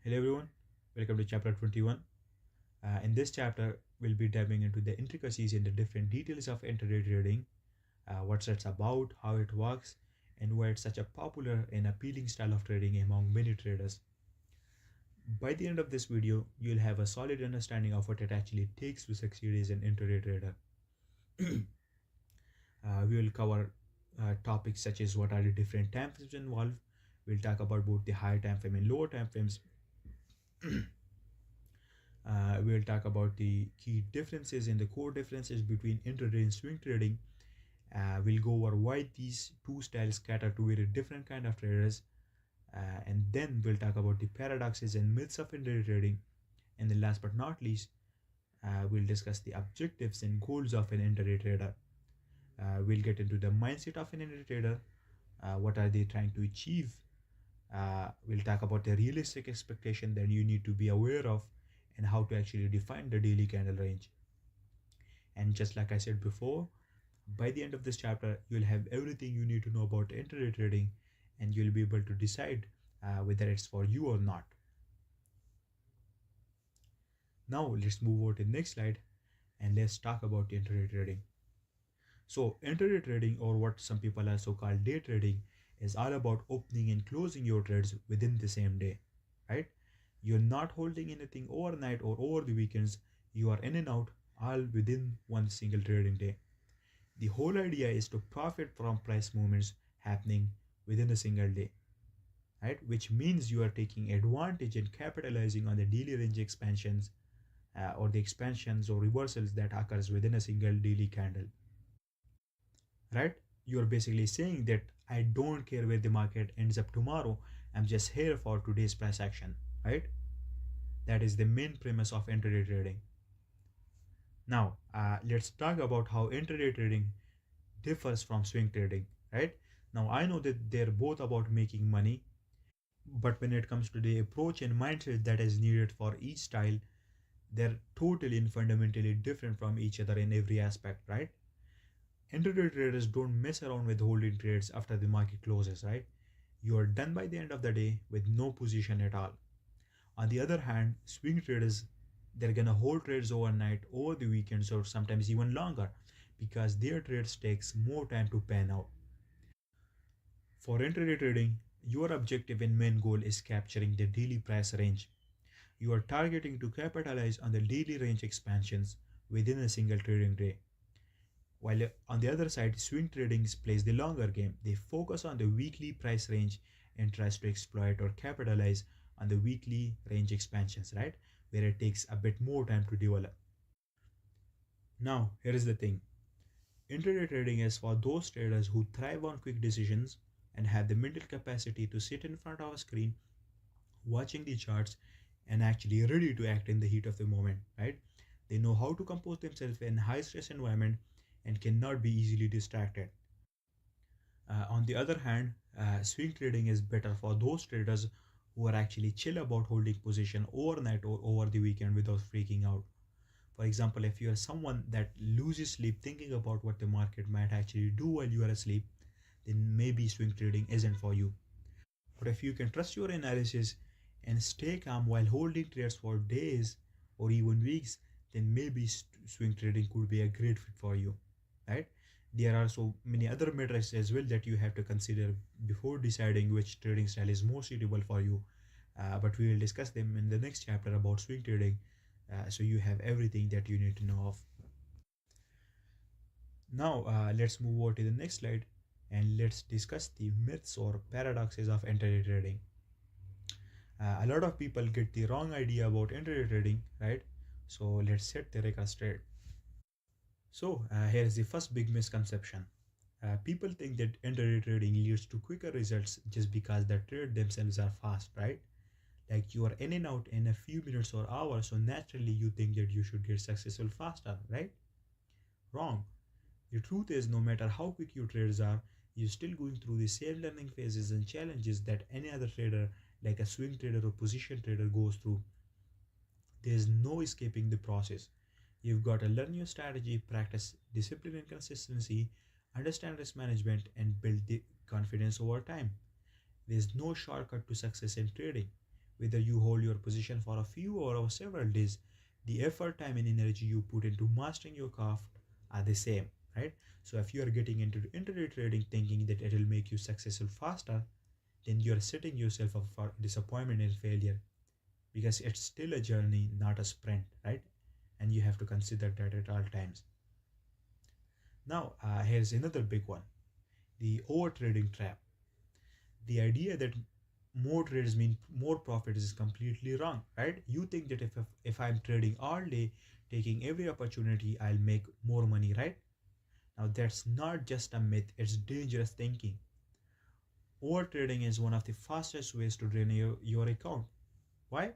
Hello everyone, welcome to chapter 21. In this chapter, we'll be diving into the intricacies and the different details of intraday trading, what it's about, how it works, and why it's such a popular and appealing style of trading among many traders. By the end of this video, you'll have a solid understanding of what it actually takes to succeed as an intraday trader. We will cover topics such as what are the different time frames involved. We'll talk about both the higher time frame and lower time frames. We'll talk about the key differences and the core differences between intraday and swing trading. We'll go over why these two styles cater to very different kind of traders. And then we'll talk about the paradoxes and myths of intraday trading. And then last but not least, we'll discuss the objectives and goals of an intraday trader. We'll get into the mindset of an intraday trader. What are they trying to achieve? We'll talk about the realistic expectation that you need to be aware of and how to actually define the daily candle range. And just like I said before, by the end of this chapter, you'll have everything you need to know about intraday trading and you'll be able to decide whether it's for you or not. Now let's move over to the next slide and let's talk about intraday trading. So intraday trading, or what some people also call day trading, is all about opening and closing your trades within the same day, right? You're not holding anything overnight or over the weekends. You are in and out all within one single trading day. The whole idea is to profit from price movements happening within a single day, right? Which means you are taking advantage and capitalizing on the daily range expansions or the expansions or reversals that occurs within a single daily candle, right? You're basically saying that I don't care where the market ends up tomorrow. I'm just here for today's price action, right? That is the main premise of intraday trading. Now, let's talk about how intraday trading differs from swing trading, right? Now, I know that they're both about making money, but when it comes to the approach and mindset that is needed for each style, they're totally and fundamentally different from each other in every aspect, right? Intraday traders don't mess around with holding trades after the market closes, right? You are done by the end of the day with no position at all. On the other hand, swing traders, they're gonna hold trades overnight, over the weekends, or sometimes even longer because their trades takes more time to pan out. For intraday trading, your objective and main goal is capturing the daily price range. You are targeting to capitalize on the daily range expansions within a single trading day. While on the other side, swing trading plays the longer game. They focus on the weekly price range and tries to exploit or capitalize on the weekly range expansions, right? Where it takes a bit more time to develop. Now, here is the thing. Intraday trading is for those traders who thrive on quick decisions and have the mental capacity to sit in front of a screen, watching the charts and actually ready to act in the heat of the moment, right? They know how to compose themselves in high stress environment and cannot be easily distracted. On the other hand, swing trading is better for those traders who are actually chill about holding position overnight or over the weekend without freaking out. For example, if you are someone that loses sleep thinking about what the market might actually do while you are asleep, then maybe swing trading isn't for you. But if you can trust your analysis and stay calm while holding trades for days or even weeks, then maybe swing trading could be a great fit for you, right? There are so many other metrics as well that you have to consider before deciding which trading style is more suitable for you. But we will discuss them in the next chapter about swing trading, so you have everything that you need to know of. Now, let's move over to the next slide and let's discuss the myths or paradoxes of intraday trading. A lot of people get the wrong idea about intraday trading, right? So let's set the record straight. So here is the first big misconception. People think that intraday trading leads to quicker results just because the trade themselves are fast, right? Like you are in and out in a few minutes or hours, so naturally you think that you should get successful faster, right? Wrong. The truth is, no matter how quick your trades are, you're still going through the same learning phases and challenges that any other trader, like a swing trader or position trader, goes through. There's no escaping the process. You've got to learn your strategy, practice discipline and consistency, understand risk management, and build the confidence over time. There's no shortcut to success in trading. Whether you hold your position for a few or several days, the effort, time, and energy you put into mastering your craft are the same, right? So if you are getting into intraday trading thinking that it will make you successful faster, then you are setting yourself up for disappointment and failure, because it's still a journey, not a sprint, right? And you have to consider that at all times. Now, here's another big one: the over trading trap. The idea that more trades mean more profits is completely wrong, right? You think that if I'm trading all day, taking every opportunity, I'll make more money, right? Now, that's not just a myth, it's dangerous thinking. Over trading is one of the fastest ways to drain your account. Why?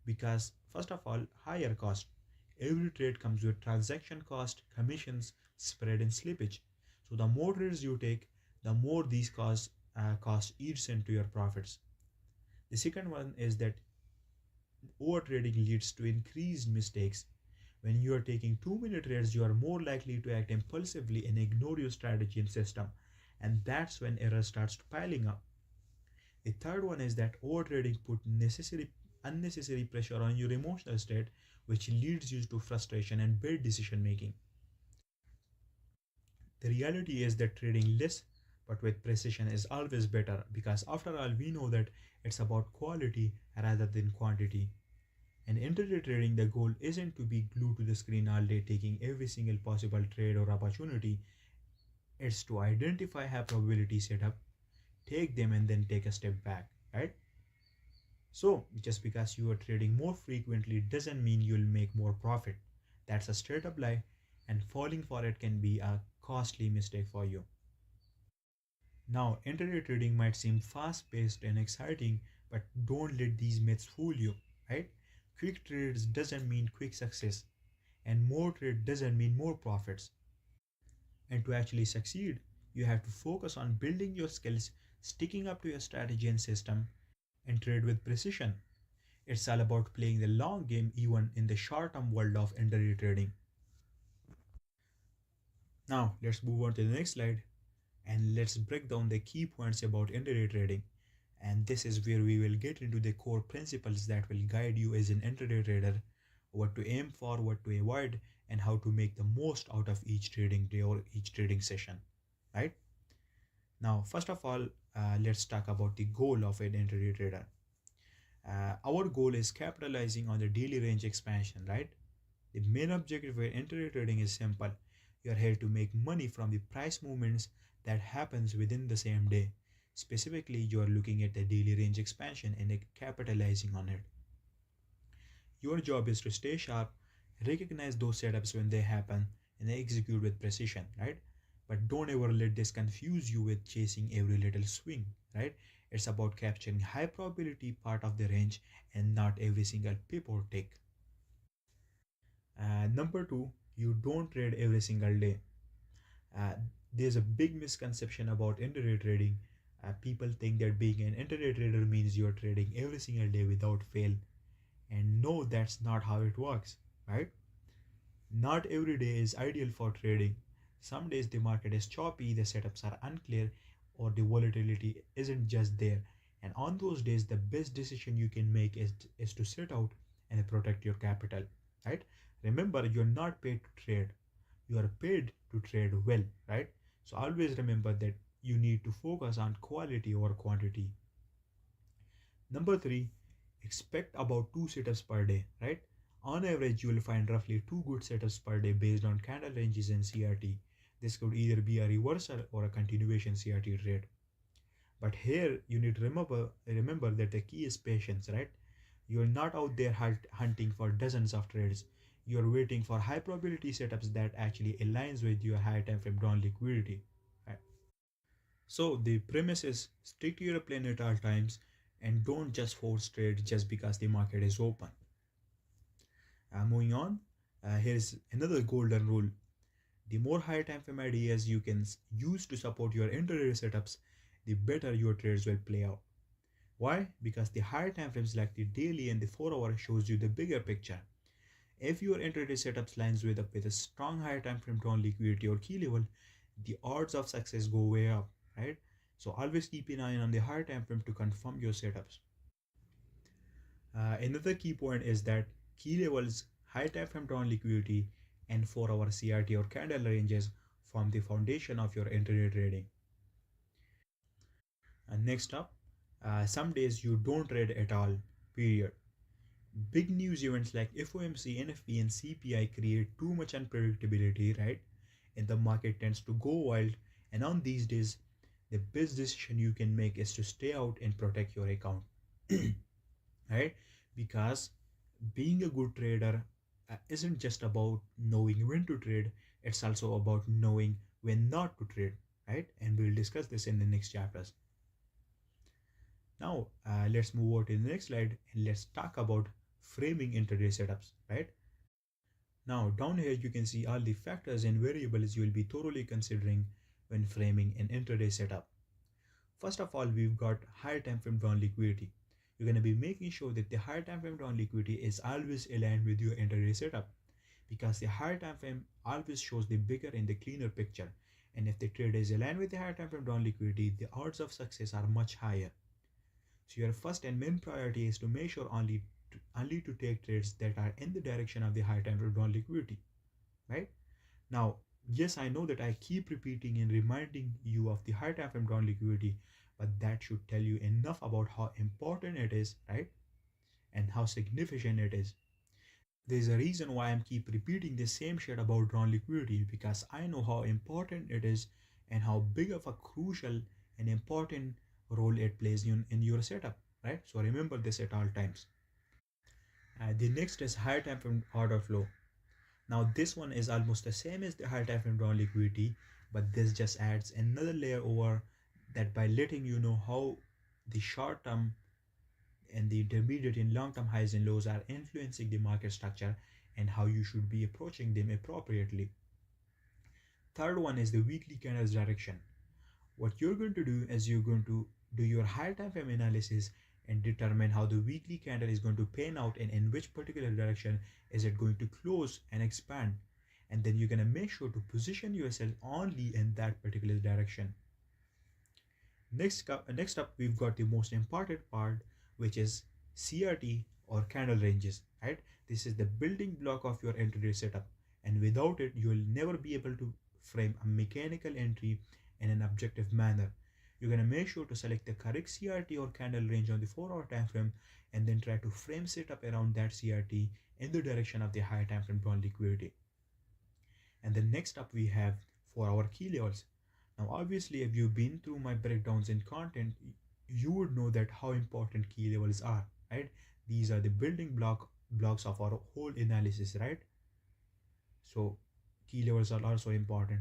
Because, first of all, higher cost. Every trade comes with transaction cost, commissions, spread, and slippage. So the more trades you take, the more these cost eats into your profits. The second one is that over trading leads to increased mistakes. When you are taking too many trades, you are more likely to act impulsively and ignore your strategy and system, and that's when error starts piling up. The third one is that overtrading put unnecessary pressure on your emotional state, which leads you to frustration and bad decision making. The reality is that trading less but with precision is always better, because after all we know that it's about quality rather than quantity. And intraday trading, the goal isn't to be glued to the screen all day taking every single possible trade or opportunity. It's to identify high probability setup, take them, and then take a step back, right? So, just because you are trading more frequently doesn't mean you'll make more profit. That's a straight up lie, and falling for it can be a costly mistake for you. Now, intraday trading might seem fast paced and exciting, but don't let these myths fool you, right? Quick trades doesn't mean quick success, and more trade doesn't mean more profits. And to actually succeed, you have to focus on building your skills, sticking up to your strategy and system, and trade with precision. It's all about playing the long game even in the short term world of intraday trading. Now, let's move on to the next slide and let's break down the key points about intraday trading. And this is where we will get into the core principles that will guide you as an intraday trader, what to aim for, what to avoid, and how to make the most out of each trading day or each trading session. Right? Now, first of all, let's talk about the goal of an intraday trader. Our goal is capitalizing on the daily range expansion, right? The main objective of intraday trading is simple. You are here to make money from the price movements that happens within the same day. Specifically, you are looking at the daily range expansion and capitalizing on it. Your job is to stay sharp, recognize those setups when they happen, and execute with precision, right? But don't ever let this confuse you with chasing every little swing, right? It's about capturing high probability part of the range and not every single pip or tick. Number two, you don't trade every single day. Uh, there's a big misconception about intraday trading. People think that being an intraday trader means you're trading every single day without fail. And no, that's not how it works, right? Not every day is ideal for trading. Some days the market is choppy, the setups are unclear, or the volatility isn't just there. And on those days, the best decision you can make is to sit out and protect your capital, right? Remember, you're not paid to trade, you are paid to trade well, right? So always remember that you need to focus on quality over quantity. Number three, expect about two setups per day, right? On average, you will find roughly two good setups per day based on candle ranges and CRT. This could either be a reversal or a continuation CRT trade. But here you need to remember that the key is patience, right? You're not out there hunting for dozens of trades. You're waiting for high probability setups that actually aligns with your high time frame drawn liquidity. Right? So the premise is stick to your plan at all times and don't just force trade just because the market is open. Moving on, here's another golden rule. The more high time frame ideas you can use to support your intraday setups, the better your trades will play out. Why? Because the higher time frames like the daily and the 4 hour shows you the bigger picture. If your intraday setups lines with a strong higher time frame drawn liquidity or key level, the odds of success go way up, right? So always keep an eye on the higher time frame to confirm your setups. Another key point is that key levels, high time frame drawn liquidity, and 4-hour CRT or candle ranges form the foundation of your intraday trading. And next up, some days you don't trade at all, period. Big news events like FOMC, NFP, and CPI create too much unpredictability, right? And the market tends to go wild. And on these days, the best decision you can make is to stay out and protect your account, right? Because being a good trader isn't just about knowing when to trade, it's also about knowing when not to trade, right? And we'll discuss this in the next chapters. Now, let's move on to the next slide and let's talk about framing intraday setups, right? Now, down here you can see all the factors and variables you will be thoroughly considering when framing an intraday setup. First of all, we've got higher time frame drawn liquidity. You're going to be making sure that the higher time frame drawn liquidity is always aligned with your intraday setup, because the higher time frame always shows the bigger and the cleaner picture. And if the trade is aligned with the higher time frame drawn liquidity, the odds of success are much higher. So your first and main priority is to make sure only to take trades that are in the direction of the high time frame drawn liquidity, right? Now, yes, I know that I keep repeating and reminding you of the high time frame drawn liquidity, but that should tell you enough about how important it is, right? And how significant it is. There's a reason why I'm keep repeating the same shit about drawn liquidity, because I know how important it is and how big of a crucial and important role it plays in your setup, right? So remember this at all times. The next is high time frame order flow. Now this one is almost the same as the high time frame drawn liquidity, but this just adds another layer over that by letting you know how the short term and the intermediate and long term highs and lows are influencing the market structure and how you should be approaching them appropriately. Third one is the weekly candles direction. What you're going to do is you're going to do your higher time frame analysis and determine how the weekly candle is going to pan out and in which particular direction is it going to close and expand, and then you're going to make sure to position yourself only in that particular direction. Next up we've got the most important part, which is CRT or candle ranges, right? This is the building block of your intraday setup, and without it you will never be able to frame a mechanical entry in an objective manner. You're going to make sure to select the correct CRT or candle range on the 4-hour time frame and then try to frame setup around that CRT in the direction of the higher time frame drawn liquidity. And then next up we have 4-hour key levels. Now obviously if you've been through my breakdowns in content, you would know that how important key levels are, right? These are the building blocks of our whole analysis, right? So key levels are also important.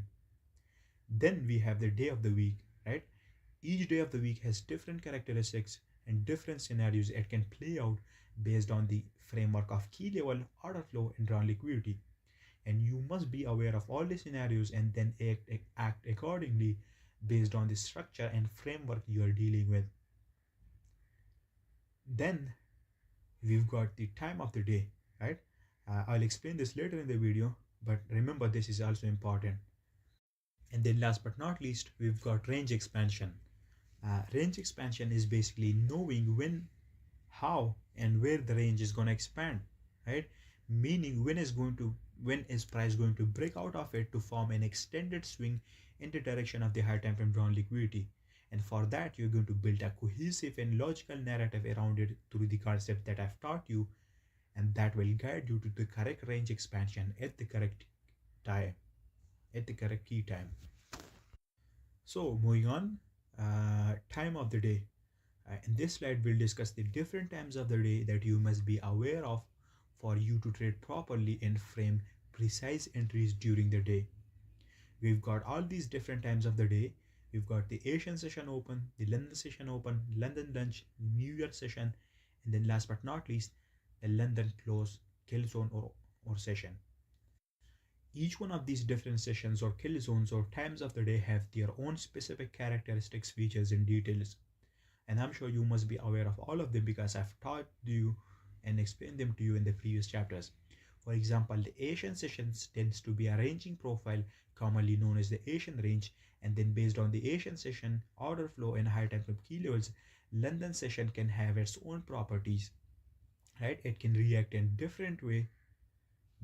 Then we have the day of the week, right? Each day of the week has different characteristics and different scenarios it can play out based on the framework of key level, order flow, and drawn liquidity. And you must be aware of all the scenarios and then act accordingly based on the structure and framework you are dealing with. Then we've got the time of the day, right? I'll explain this later in the video, but remember this is also important. And then last but not least, we've got range expansion. Range expansion is basically knowing when, how, and where the range is going to expand, right? Meaning when is price going to break out of it to form an extended swing in the direction of the high time frame drawn liquidity. And for that, you're going to build a cohesive and logical narrative around it through the concept that I've taught you, and that will guide you to the correct range expansion at the correct time, at the correct key time. So moving on, time of the day. In this slide, we'll discuss the different times of the day that you must be aware of for you to trade properly and frame precise entries during the day. We've got all these different times of the day. We've got the Asian session open, the London session open, London lunch, New York session, and then last but not least, the London close, kill zone or session. Each one of these different sessions or kill zones or times of the day have their own specific characteristics, features, and details. And I'm sure you must be aware of all of them because I've taught you and explained them to you in the previous chapters. For example, the Asian sessions tends to be a ranging profile commonly known as the Asian range, and then based on the Asian session, order flow and high time frame key levels, London session can have its own properties. right? It can react in different way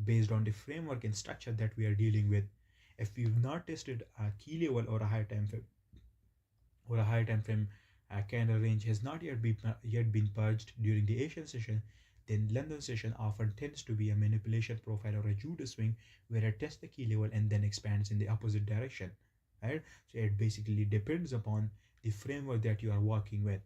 based on the framework and structure that we are dealing with. If we've not tested a key level or a high time frame candle range has not yet been purged during the Asian session, then London session often tends to be a manipulation profile or a Judo swing where it tests the key level and then expands in the opposite direction. Right? So it basically depends upon the framework that you are working with.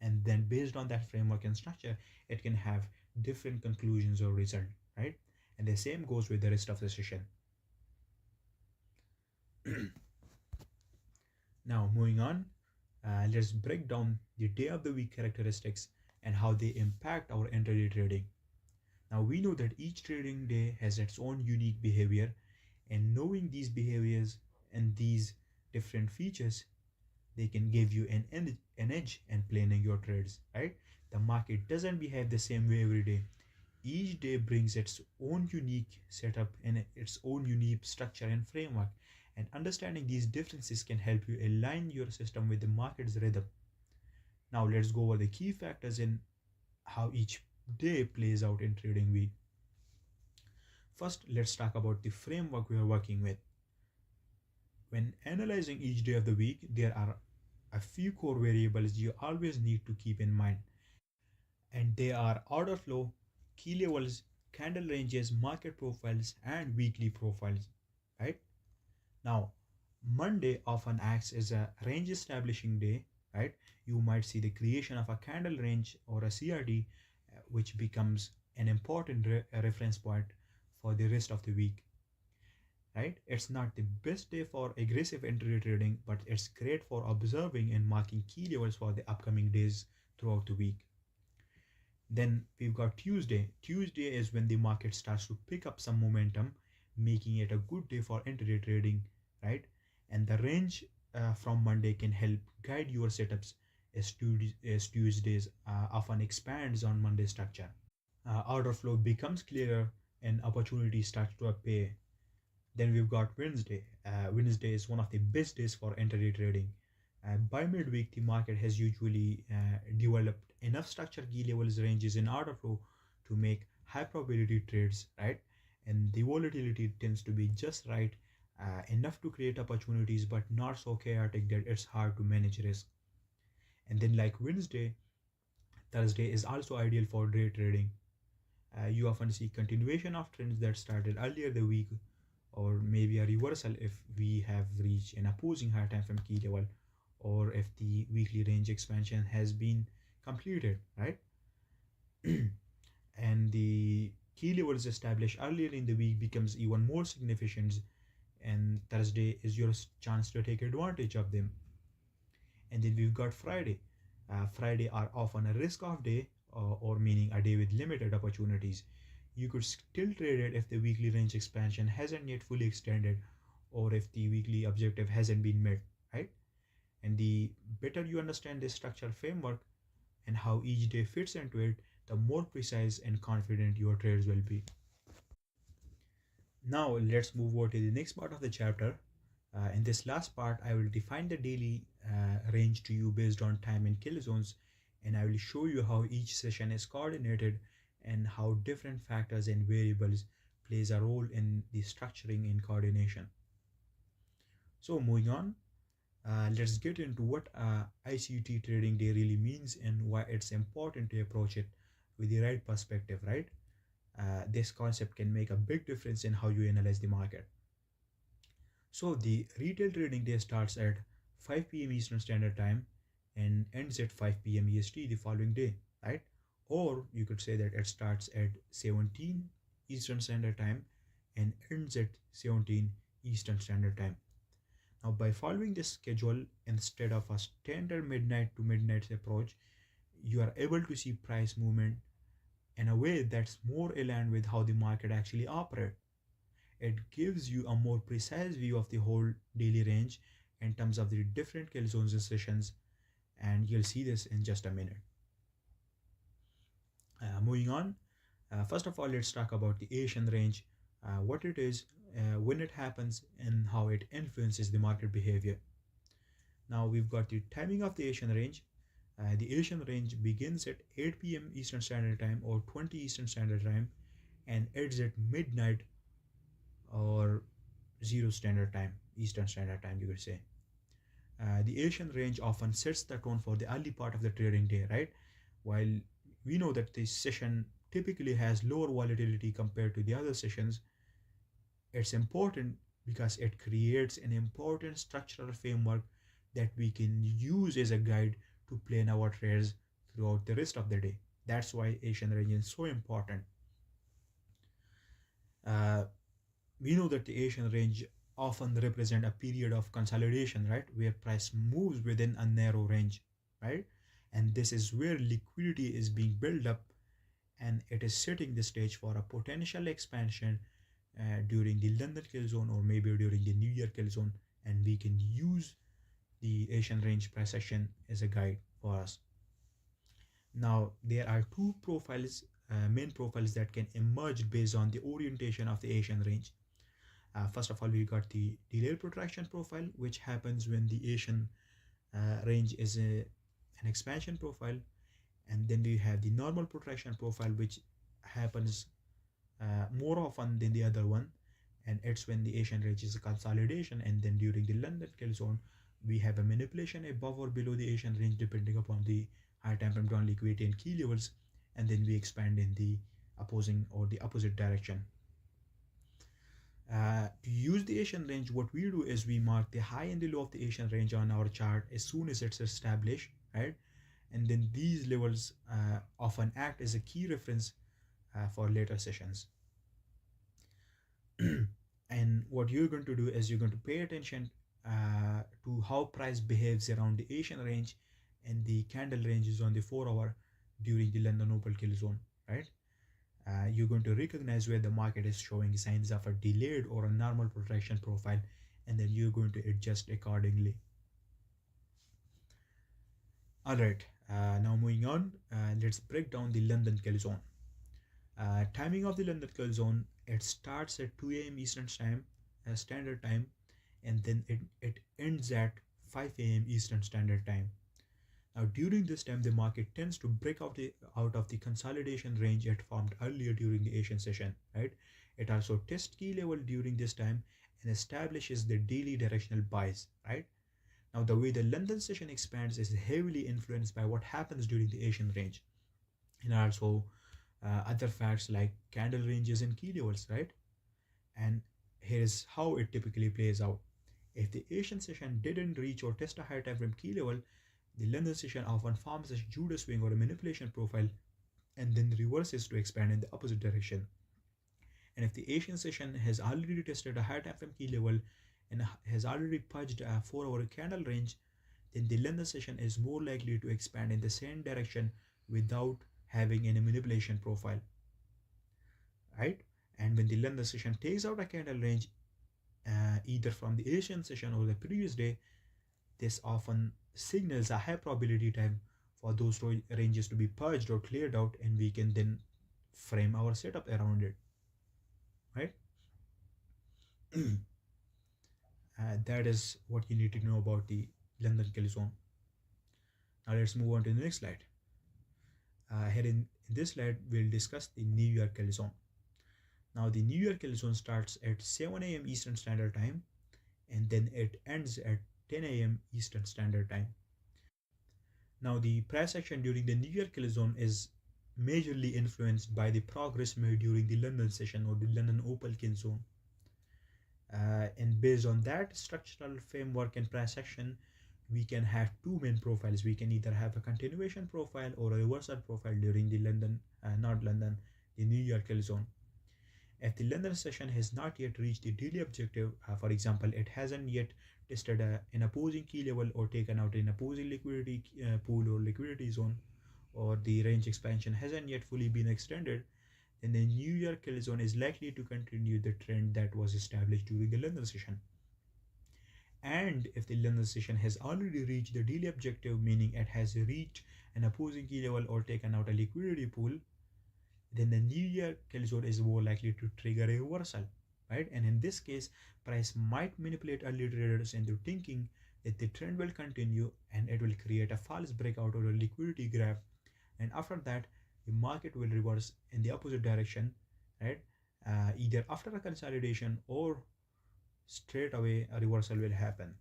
And then based on that framework and structure, it can have different conclusions or result, right? And the same goes with the rest of the session. Now, moving on, let's break down the day of the week characteristics and how they impact our intraday trading. Now, we know that each trading day has its own unique behavior, and knowing these behaviors and these different features, they can give you an edge in planning your trades, right? The market doesn't behave the same way every day. Each day brings its own unique setup and its own unique structure and framework. And understanding these differences can help you align your system with the market's rhythm. Now, let's go over the key factors in how each day plays out in trading week. First, let's talk about the framework we are working with. When analyzing each day of the week, there are a few core variables you always need to keep in mind, and they are order flow, key levels, candle ranges, market profiles, and weekly profiles, right? Now, Monday often acts as a range establishing day, right? You might see the creation of a candle range or a CRD, which becomes an important reference point for the rest of the week, right? It's not the best day for aggressive entry trading, but it's great for observing and marking key levels for the upcoming days throughout the week. Then we've got Tuesday. Tuesday is when the market starts to pick up some momentum, making it a good day for intraday trading, right? And the range from Monday can help guide your setups as Tuesdays often expands on Monday structure. Order flow becomes clearer and opportunity starts to appear. Then we've got Wednesday. Wednesday is one of the best days for intraday trading. By midweek, the market has usually developed enough structure key levels ranges in order flow to make high probability trades, right? And the volatility tends to be just right, enough to create opportunities, but not so chaotic that it's hard to manage risk. And then, like Wednesday, Thursday is also ideal for day trading. You often see continuation of trends that started earlier the week, or maybe a reversal if we have reached an opposing high time frame key level, or if the weekly range expansion has been completed, right? And the key levels established earlier in the week becomes even more significant, and Thursday is your chance to take advantage of them. And then we've got Friday. Friday are often a risk off day, or meaning a day with limited opportunities. You could still trade it if the weekly range expansion hasn't yet fully extended, or if the weekly objective hasn't been met, right? And the better you understand this structure framework and how each day fits into it, the more precise and confident your trades will be. Now let's move over to the next part of the chapter. In this last part, I will define the daily range to you based on time and kill zones, and I will show you how each session is coordinated and how different factors and variables plays a role in the structuring and coordination. So moving on, let's get into what ICT trading day really means and why it's important to approach it with the right perspective, right? This concept can make a big difference in how you analyze the market. So the retail trading day starts at 5 p.m. Eastern Standard Time and ends at 5 p.m. EST the following day, right? Or you could say that it starts at 17 Eastern Standard Time and ends at 17 Eastern Standard Time. Now, by following this schedule instead of a standard midnight to midnight approach, you are able to see price movement in a way that's more aligned with how the market actually operates. It gives you a more precise view of the whole daily range in terms of the different kill zones and sessions, and you'll see this in just a minute. Moving on, first of all, let's talk about the Asian range, what it is, when it happens, and how it influences the market behavior. Now we've got the timing of the Asian range. The Asian range begins at 8 p.m. Eastern Standard Time or 20 Eastern Standard Time and ends at midnight or 0 Standard Time, Eastern Standard Time, you could say. The Asian range often sets the tone for the early part of the trading day, right? While we know that this session typically has lower volatility compared to the other sessions, it's important because it creates an important structural framework that we can use as a guide to plan our trades throughout the rest of the day. That's why Asian range is so important. Uh, we know that the Asian range often represent a period of consolidation, right, where price moves within a narrow range, right, and this is where liquidity is being built up, and it is setting the stage for a potential expansion during the London kill zone or maybe during the New Year kill zone, and we can use the Asian range price action as a guide for us. Now there are two profiles, main profiles that can emerge based on the orientation of the Asian range. First of all, we got the delayed protraction profile, which happens when the Asian range is an expansion profile, and then we have the normal protraction profile, which happens more often than the other one, and it's when the Asian range is a consolidation, and then during the London kill zone, we have a manipulation above or below the Asian range depending upon the high time frame down liquidity and key levels, and then we expand in the opposing or the opposite direction. To use the Asian range, what we do is we mark the high and the low of the Asian range on our chart as soon as it's established, right? And then these levels often act as a key reference for later sessions. And what you're going to do is you're going to pay attention to how price behaves around the Asian range and the candle ranges on the 4 hour during the London Opal kill zone, right? You're going to recognize where the market is showing signs of a delayed or a normal protraction profile, and then you're going to adjust accordingly. All right, now moving on, let's break down the London kill zone. Timing of the London kill zone, it starts at 2 a.m. Eastern time, Standard Time, and then it ends at 5 a.m. Eastern Standard Time. Now, during this time, the market tends to break out of the consolidation range it formed earlier during the Asian session, right? It also tests key level during this time and establishes the daily directional buys, right? Now, the way the London session expands is heavily influenced by what happens during the Asian range, and also other facts like candle ranges and key levels, right? And here is how it typically plays out. If the Asian session didn't reach or test a high time frame key level, the London session often forms a judo swing or a manipulation profile and then reverses to expand in the opposite direction. And if the Asian session has already tested a high time frame key level and has already purged a 4 hour candle range, then the London session is more likely to expand in the same direction without having any manipulation profile, right? And when the London session takes out a candle range, either from the Asian session or the previous day, this often signals a high probability time for those ranges to be purged or cleared out, and we can then frame our setup around it, right? That is what you need to know about the London kill zone. Now let's move on to the next slide. Here in this slide, we'll discuss the New Year kill zone. Now the New Year kill zone starts at 7 a.m. Eastern Standard Time, and then it ends at 10 a.m. Eastern Standard Time. Now the price action during the New Year kill zone is majorly influenced by the progress made during the London session or the London Opal kill zone. And based on that structural framework and price action, we can have two main profiles. We can either have a continuation profile or a reversal profile during the the New Year kill zone. If the London session has not yet reached the daily objective, for example, it hasn't yet tested an opposing key level or taken out an opposing liquidity pool or liquidity zone, or the range expansion hasn't yet fully been extended, then the New Year kill zone is likely to continue the trend that was established during the London session. And if the London session has already reached the daily objective, meaning it has reached an opposing key level or taken out a liquidity pool, then the New Year kill zone is more likely to trigger a reversal, right? And in this case, price might manipulate early traders into thinking that the trend will continue and it will create a false breakout or a liquidity grab, and after that the market will reverse in the opposite direction, right? Either after a consolidation or straight away a reversal will happen.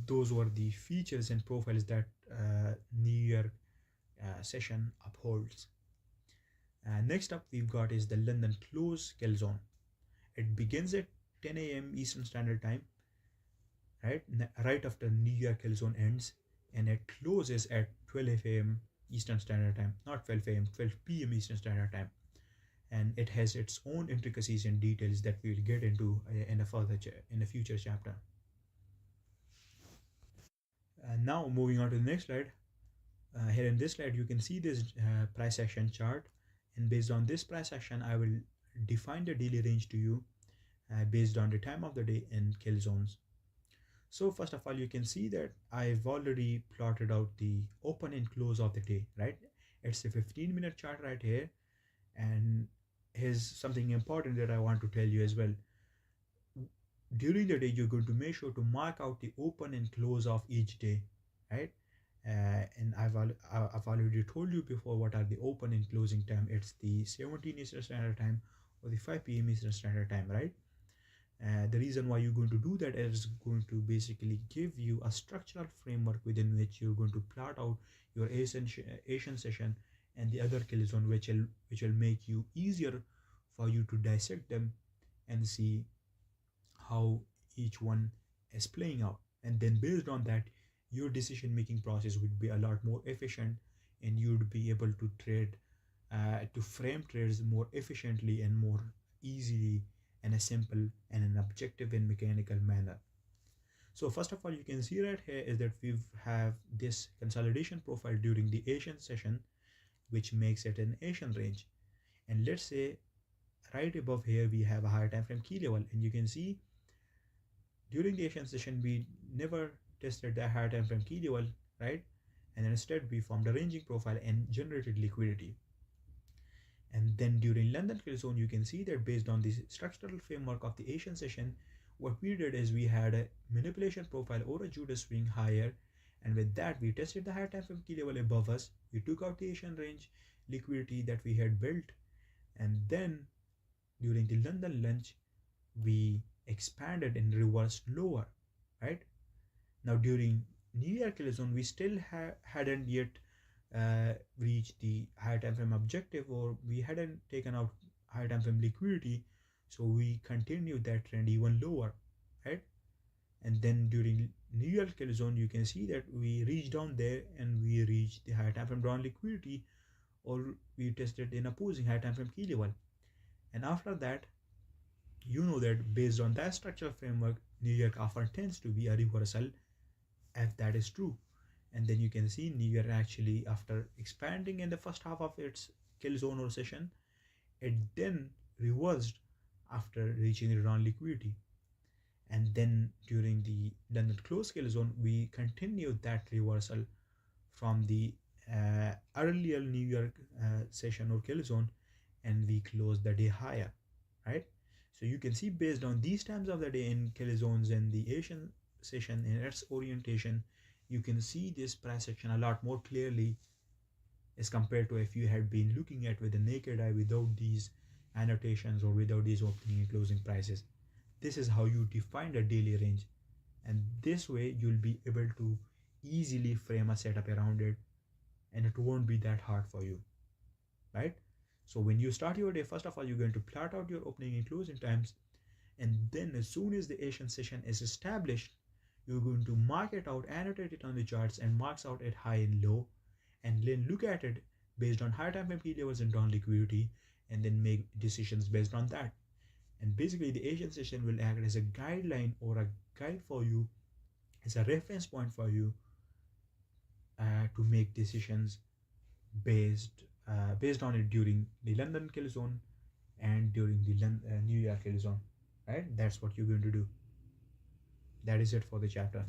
Those were the features and profiles that New York session upholds. Next up we've got is the London close kill zone. It begins at 10 a.m. Eastern Standard Time, right? Right after New York kill zone ends, and it closes at 12 a.m. Eastern Standard Time, not 12 a.m., 12 p.m. Eastern Standard Time. And it has its own intricacies and details that we'll get into in a future chapter. Now moving on to the next slide. Here in this slide you can see this price action chart, and based on this price action I will define the daily range to you based on the time of the day and kill zones. So first of all, you can see that I've already plotted out the open and close of the day, right? It's a 15-minute chart right here, and here's something important that I want to tell you as well. During the day you're going to make sure to mark out the open and close of each day, right? And I've already told you before what are the open and closing time. It's the 17 Eastern Standard Time or the 5 p.m. Eastern Standard Time, right? The reason why you're going to do that is going to basically give you a structural framework within which you're going to plot out your Asian session and the other kill zone, which will make you easier for you to dissect them and see how each one is playing out. And then based on that, your decision making process would be a lot more efficient, and you'd be able to frame trades more efficiently and more easily in a simple and an objective and mechanical manner. So first of all, you can see right here is that we have this consolidation profile during the Asian session, which makes it an Asian range. And let's say right above here we have a higher time frame key level, and you can see during the Asian session we never tested the higher time frame key level, right? And instead we formed a ranging profile and generated liquidity. And then during London kill zone, you can see that based on the structural framework of the Asian session, what we did is we had a manipulation profile or a Judas swing higher, and with that we tested the higher time frame key level above us. We took out the Asian range liquidity that we had built, and then during the London lunch we expanded and reversed lower, right? Now during New York kill zone, we still hadn't yet reached the higher time frame objective, or we hadn't taken out higher time frame liquidity, so we continued that trend even lower, right? And then during New York kill zone, you can see that we reached down there and we reached the higher time frame drawn liquidity, or we tested in opposing higher time frame key level. And after that, you know that based on that structural framework, New York often tends to be a reversal if that is true. And then you can see New York actually, after expanding in the first half of its kill zone or session, it then reversed after reaching the drawn liquidity. And then during the London close kill zone, we continued that reversal from the earlier New York session or kill zone, and we closed the day higher, right? So you can see based on these times of the day in kill zones and the Asian session and its orientation, you can see this price action a lot more clearly as compared to if you had been looking at with the naked eye without these annotations or without these opening and closing prices. This is how you define a daily range, and this way you'll be able to easily frame a setup around it, and it won't be that hard for you, right? So when you start your day, first of all, you're going to plot out your opening and closing times, and then as soon as the Asian session is established, you're going to mark it out, annotate it on the charts, and marks out at high and low, and then look at it based on higher time frame key levels and drawn liquidity, and then make decisions based on that. And basically the Asian session will act as a guideline or a guide for you, as a reference point for you to make decisions based on it during the London kill zone and during the New York kill zone, right? That's what you're going to do. That is it for the chapter.